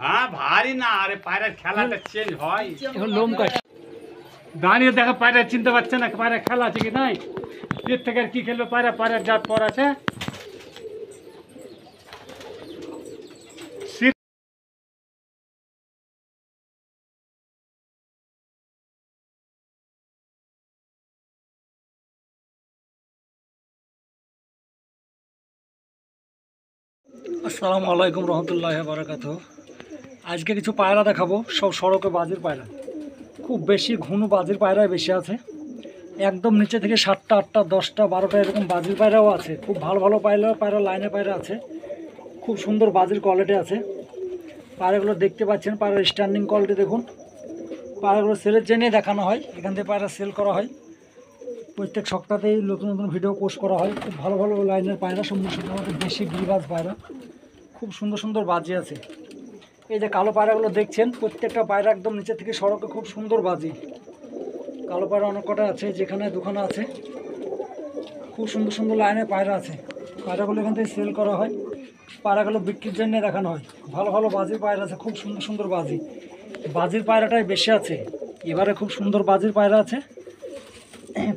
হ্যাঁ ভারী না, আরে পায়রার খেলাটা চেঞ্জ হয়। লোম কাট দাঁড়িয়ে দেখা পায়রা চিনতে পারছে না পায়রা খেলা আছে কি নাই, এর থেকে আর কি খেলবে পায়রা, পায়রার জাত পর আছে। আসসালামু আলাইকুম রহমতুল্লাহ বারাকাত। আজকে কিছু পায়রা দেখাবো, সব সড়কে বাজির পায়রা, খুব বেশি ঘন বাজির পায়রাই বেশি আছে। একদম নিচে থেকে 7টা 8টা 10টা 12টা এরকম বাজির পায়রাও আছে। খুব ভালো ভালো পায়রা লাইনে পায়রা আছে, খুব সুন্দর বাজির কোয়ালিটি আছে। পায়রাগুলো দেখতে পাচ্ছেন, পায়রার স্ট্যান্ডিং কোয়ালিটি দেখুন। পায়রাগুলো সেলের জন্যে দেখানো হয়, এখান থেকে পায়রা সেল করা হয়। প্রত্যেক সপ্তাহতেই নতুন নতুন ভিডিও পোস্ট করা হয়। খুব ভালো ভালো লাইনের পায়রা, সম্পূর্ণ দেশি গিরিবাজ পায়রা, খুব সুন্দর সুন্দর বাজি আছে। এই যে কালো পায়রাগুলো দেখছেন, প্রত্যেকটা পায়রা একদম নিচে থেকে সড়কে খুব সুন্দর বাজি। কালো পায়রা অনেক কটা আছে, যেখানে দোকানে আছে। খুব সুন্দর সুন্দর লাইনের পায়রা আছে। পায়রাগুলো এখান থেকে সেল করা হয়, পায়রাগুলো বিক্রির জন্য দেখানো হয়। ভালো ভালো বাজির পায়রা আছে, খুব সুন্দর সুন্দর বাজি। বাজির পায়রাটাই বেশি আছে এবারে, খুব সুন্দর বাজির পায়রা আছে।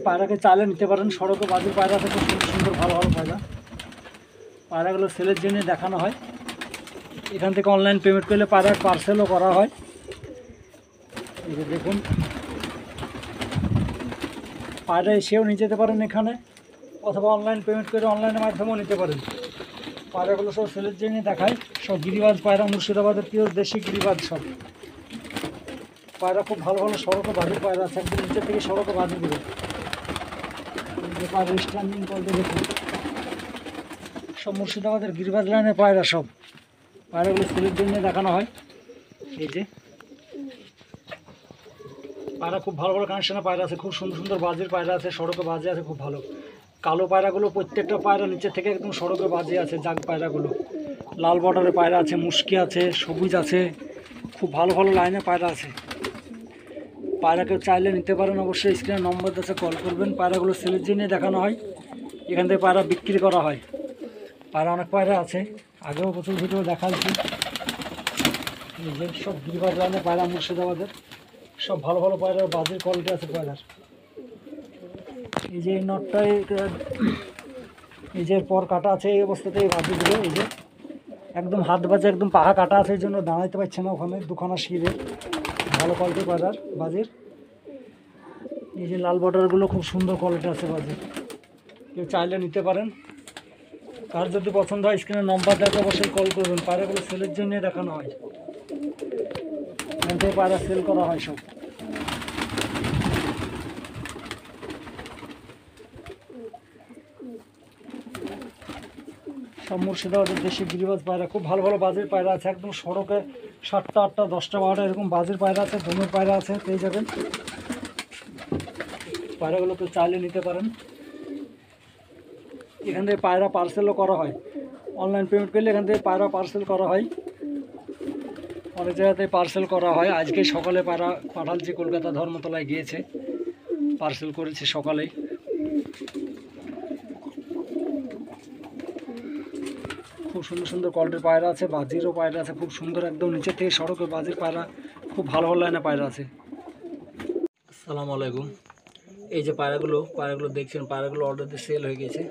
পায়রাকে চালে নিতে পারেন, সড়কে বাজির পায়রা আছে, খুব সুন্দর সুন্দর ভালো ভালো পায়রা। পায়রাগুলো সেলের জন্য দেখানো হয়। এখান থেকে অনলাইন পেমেন্ট করলে পায়রার পার্সেলও করা হয়। এই যে দেখুন, পায়রা এসেও নিয়ে যেতে পারেন এখানে, অথবা অনলাইন পেমেন্ট করে অনলাইনের মাধ্যমেও নিতে পারেন। পায়রাগুলো সব সেলের জন্য দেখায়, সব গিরিবাজ পায়রা, মুর্শিদাবাদের প্রিয় দেশি গিরিবাজ সব পায়রা। খুব ভালো ভালো সড়কে বাজির পায়রা আছে, একদম নিচে থেকে সড়কে বাজি দেবে। পায়রা স্ট্যান্ডিং করতে দেখুন, সব মুর্শিদাবাদের গিরিবাজ লাইনের পায়রা। সব পায়রাগুলো সেলের জন্য দেখানো হয়। এই যে পায়রা, খুব ভালো ভালো কানেকশনের পায়রা আছে, খুব সুন্দর সুন্দর বাজির পায়রা আছে, সড়কে বাজে আছে খুব ভালো। কালো পায়রাগুলো প্রত্যেকটা পায়রা নিচে থেকে একদম সড়কে বাজে আছে। জাগ পায়রাগুলো, লাল বর্ডারের পায়রা আছে, মুশকি আছে, সবুজ আছে, খুব ভালো ভালো লাইনে পায়রা আছে। পায়রাকে চাইলে নিতে পারেন, অবশ্যই স্ক্রিনে নম্বর আছে, কল করবেন। পায়রাগুলো সেলের জন্য দেখানো হয়, এখান থেকে পায়রা বিক্রি করা হয়। পায়রা অনেক পায়রা আছে, আগেও প্রচুর ভিডিও দেখাচ্ছি। এই যে সব গিরিবাজ লাইনের পায়রা, মুর্শিদাবাদের সব ভালো ভালো পায়রা, বাজির কোয়ালিটি আছে পায়রার। এই যে এই নটটাই, এই যে পর কাটা আছে, এই অবস্থাতেই বাজিগুলো, এই যে একদম হাত বাজে, একদম পাহা কাটা আছে, এই জন্য দাঁড়াইতে পারছে না ওখানে দুখানা শিরে। ভালো কোয়ালিটির পায়রার বাজির। এই যে লাল বর্ডারগুলো খুব সুন্দর কোয়ালিটি আছে বাজির, কেউ চাইলে নিতে পারেন। কার যদি পছন্দ হয় স্ক্রিনে নম্বর দেখে অবশ্যই কল করবেন। পায়রাগুলো সেলের জন্য দেখানো হয়, এখান থেকে পায়রা সেল করা হয় সব। সব মুর্শিদাবাদের দেশি গিরিবাজ পায়রা, খুব ভালো ভালো বাজির পায়রা আছে। একদম সড়কে 7টা 8টা 10টা 12টা এরকম বাজির পায়রা আছে, ধনুর পায়রা আছে, পেয়ে যাবেন। পায়রাগুলো তো চাইলে নিতে পারেন। এখান থেকে পায়রা পার্সেলও করা হয়, অনলাইন পেমেন্ট করলে এখান থেকে পায়রা পার্সেল করা হয়। অনেক জায়গাতে পার্সেল করা হয়। আজকে সকালে পায়রা পাঠালছি, কলকাতা ধর্মতলায় গিয়েছে, পার্সেল করেছে সকালেই। খুব সুন্দর সুন্দর কোয়ালিটির পায়রা আছে, বাজিরও পায়রা আছে, খুব সুন্দর একদম নিচে থেকে সড়কে বাজির পায়রা, খুব ভালো ভালো লাইনে পায়রা আছে। আসসালামু আলাইকুম। এই যে পায়রাগুলো দেখছেন, পায়রাগুলো অলরেডি সেল হয়ে গেছে।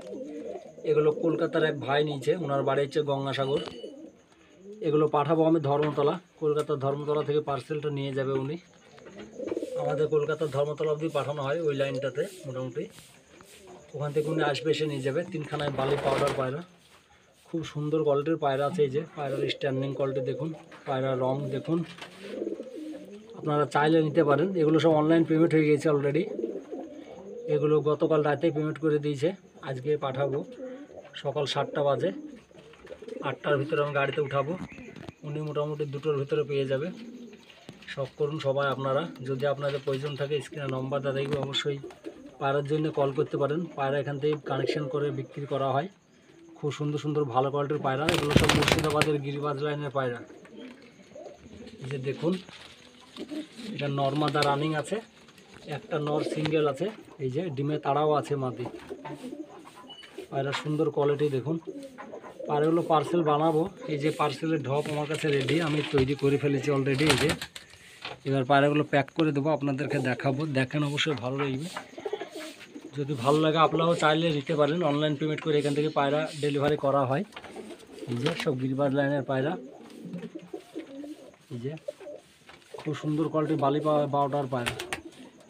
এগুলো কলকাতার এক ভাই নিয়েছে, ওনার বাড়ি হচ্ছে গঙ্গাসাগর। এগুলো পাঠাবো আমি ধর্মতলা, কলকাতার ধর্মতলা থেকে পার্সেলটা নিয়ে যাবে উনি। আমাদের কলকাতার ধর্মতলা অবধি পাঠানো হয়, ওই লাইনটাতে মোটামুটি। ওখান থেকে উনি আসবে, এসে নিয়ে যাবে। 3খানায় বালি পাউডার পায়রা, খুব সুন্দর কোয়ালিটির পায়রা আছে। এই যে পায়রার স্ট্যান্ডিং কোয়ালিটি দেখুন, পায়রার রং দেখুন। আপনারা চাইলে নিতে পারেন। এগুলো সব অনলাইন পেমেন্ট হয়ে গেছে অলরেডি। এগুলো গতকাল রাতে পেমেন্ট করে দিয়েছে, আজকে পাঠাবো। সকাল 7টা বাজে, 8টার ভিতরে আমি গাড়িতে উঠাবো। উনি মোটামুটি 2টোর ভিতরে পেয়ে যাবে। শখ করুন সবাই আপনারা, যদি আপনাদের প্রয়োজন থাকে স্ক্রিনে নম্বর দেওয়া থাকবে, অবশ্যই পায়রার জন্য কল করতে পারেন। পায়রা এখান থেকে কানেকশন করে বিক্রি করা হয়। খুব সুন্দর সুন্দর ভালো কোয়ালিটির পায়রা, এগুলো সব মুর্শিদাবাদের গিরিবাজ লাইনের পায়রা। এই যে দেখুন, এটা নর্মাদা রানিং আছে, একটা নর সিঙ্গেল আছে। এই যে ডিমে তাড়াও আছে মাদি। পায়রা সুন্দর কোয়ালিটি দেখুন, পায়রাগুলো পার্সেল বানাবো। এই যে পার্সেলের ঢপ আমার কাছে রেডি, আমি তৈরি করে ফেলেছি অলরেডি। এই যে এবার পায়রাগুলো প্যাক করে দেবো, আপনাদেরকে দেখাবো, দেখেন অবশ্যই ভালো লাগবে। যদি ভালো লাগে আপনারাও চাইলে নিতে পারেন, অনলাইন পেমেন্ট করে এখান থেকে পায়রা ডেলিভারি করা হয়। এই যে সব গিরিবাজ লাইনের পায়রা, এই যে খুব সুন্দর কোয়ালিটির বালি পাউডার পায়রা।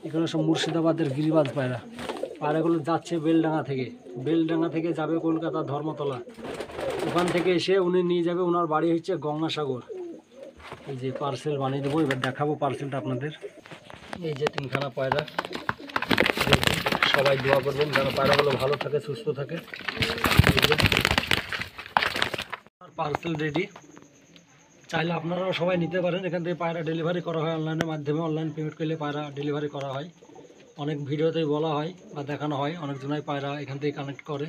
এখানে সব মুর্শিদাবাদের গিরিবাজ পায়রা। পায়রাগুলো যাচ্ছে বেলডাঙ্গা থেকে যাবে কলকাতা ধর্মতলা, ওখান থেকে এসে উনি নিয়ে যাবে, ওনার বাড়ি হচ্ছে গঙ্গাসাগর। এই যে পার্সেল বানিয়ে দেবো, এবার দেখাবো পার্সেলটা আপনাদের। এই যে 3খানা পায়রা, সবাই দোয়া করবেন যেন পায়রাগুলো ভালো থাকে, সুস্থ থাকে। পার্সেল রেডি, চাইলে আপনারাও সবাই নিতে পারেন। এখান থেকে পায়রা ডেলিভারি করা হয় অনলাইনের মাধ্যমে, অনলাইন পেমেন্ট করলে পায়রা ডেলিভারি করা হয়। অনেক ভিডিওতেই বলা হয় বা দেখানো হয়, অনেকজনাই পায়রা এখান থেকে কানেক্ট করে।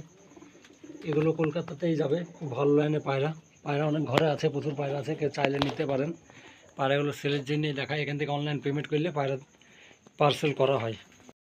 এগুলো কলকাতাতেই যাবে, খুব ভালো লাইনের পায়রা। পায়রা অনেক ঘরে আছে, প্রচুর পায়রা আছে, কেউ চাইলে নিতে পারেন। পায়রাগুলো সেলের জন্যই দেখায়, এখান থেকে অনলাইন পেমেন্ট করলে পায়রা পার্সেল করা হয়।